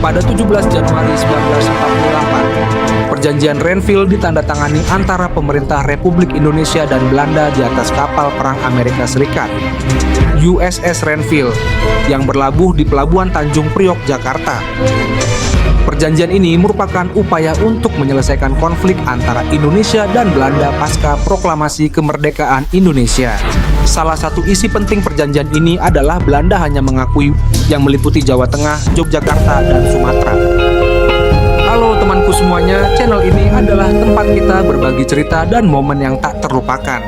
Pada 17 Januari 1948, Perjanjian Renville ditandatangani antara pemerintah Republik Indonesia dan Belanda di atas kapal perang Amerika Serikat, USS Renville, yang berlabuh di Pelabuhan Tanjung Priok, Jakarta. Perjanjian ini merupakan upaya untuk menyelesaikan konflik antara Indonesia dan Belanda pasca proklamasi kemerdekaan Indonesia. Salah satu isi penting perjanjian ini adalah Belanda hanya mengakui yang meliputi Jawa Tengah, Yogyakarta, dan Sumatera. Halo temanku semuanya, channel ini adalah tempat kita berbagi cerita dan momen yang tak terlupakan.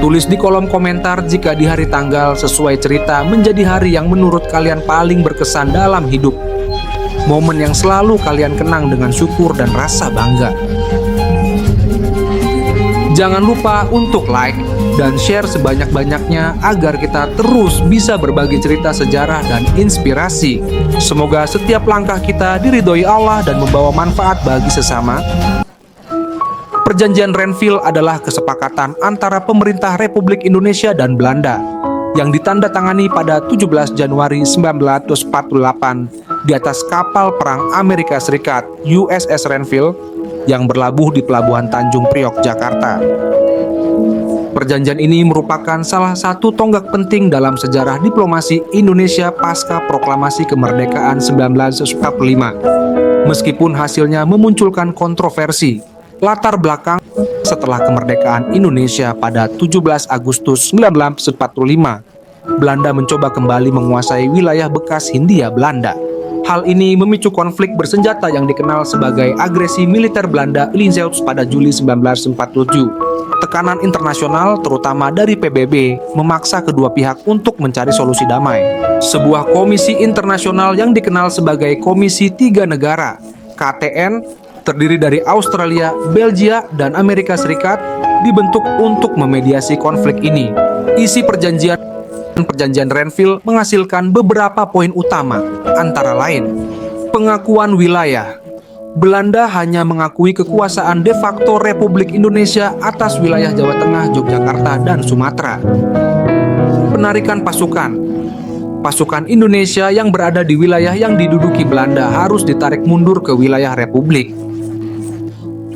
Tulis di kolom komentar jika di hari tanggal sesuai cerita menjadi hari yang menurut kalian paling berkesan dalam hidup. Momen yang selalu kalian kenang dengan syukur dan rasa bangga. Jangan lupa untuk like dan share sebanyak-banyaknya agar kita terus bisa berbagi cerita sejarah dan inspirasi. Semoga setiap langkah kita diridhoi Allah dan membawa manfaat bagi sesama. Perjanjian Renville adalah kesepakatan antara pemerintah Republik Indonesia dan Belanda yang ditandatangani pada 17 Januari 1948 di atas kapal perang Amerika Serikat USS Renville yang berlabuh di Pelabuhan Tanjung Priok, Jakarta. Perjanjian ini merupakan salah satu tonggak penting dalam sejarah diplomasi Indonesia pasca proklamasi kemerdekaan 1945. Meskipun hasilnya memunculkan kontroversi, latar belakang setelah kemerdekaan Indonesia pada 17 Agustus 1945, Belanda mencoba kembali menguasai wilayah bekas Hindia Belanda. Hal ini memicu konflik bersenjata yang dikenal sebagai agresi militer Belanda Linzeut pada Juli 1947. Tekanan internasional, terutama dari PBB, memaksa kedua pihak untuk mencari solusi damai. Sebuah komisi internasional yang dikenal sebagai Komisi Tiga Negara, KTN, terdiri dari Australia, Belgia, dan Amerika Serikat, dibentuk untuk memediasi konflik ini. Isi Perjanjian Renville menghasilkan beberapa poin utama, antara lain, pengakuan wilayah. Belanda hanya mengakui kekuasaan de facto Republik Indonesia atas wilayah Jawa Tengah, Yogyakarta, dan Sumatera. Penarikan pasukan. Pasukan Indonesia yang berada di wilayah yang diduduki Belanda harus ditarik mundur ke wilayah Republik.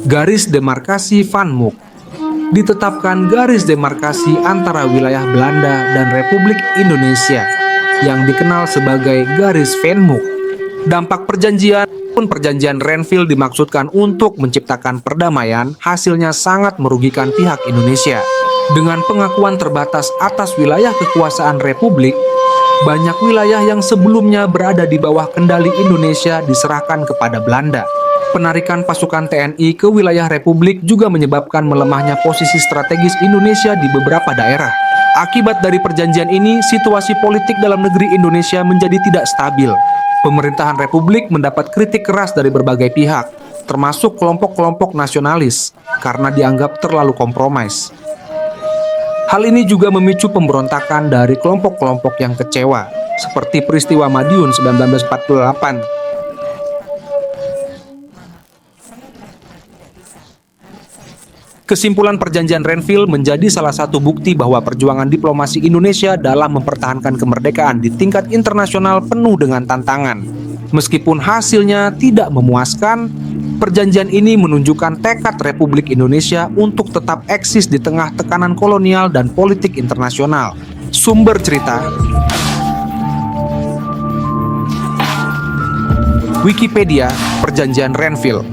Garis demarkasi Van Mook. Ditetapkan garis demarkasi antara wilayah Belanda dan Republik Indonesia yang dikenal sebagai garis Van Mook. Dampak perjanjian Renville dimaksudkan untuk menciptakan perdamaian, hasilnya sangat merugikan pihak Indonesia. Dengan pengakuan terbatas atas wilayah kekuasaan Republik, banyak wilayah yang sebelumnya berada di bawah kendali Indonesia diserahkan kepada Belanda. Penarikan pasukan TNI ke wilayah Republik juga menyebabkan melemahnya posisi strategis Indonesia di beberapa daerah. Akibat dari perjanjian ini, situasi politik dalam negeri Indonesia menjadi tidak stabil. Pemerintahan Republik mendapat kritik keras dari berbagai pihak, termasuk kelompok-kelompok nasionalis, karena dianggap terlalu kompromis. Hal ini juga memicu pemberontakan dari kelompok-kelompok yang kecewa, seperti peristiwa Madiun 1948. Kesimpulan Perjanjian Renville menjadi salah satu bukti bahwa perjuangan diplomasi Indonesia dalam mempertahankan kemerdekaan di tingkat internasional penuh dengan tantangan. Meskipun hasilnya tidak memuaskan, perjanjian ini menunjukkan tekad Republik Indonesia untuk tetap eksis di tengah tekanan kolonial dan politik internasional. Sumber cerita: Wikipedia, Perjanjian Renville.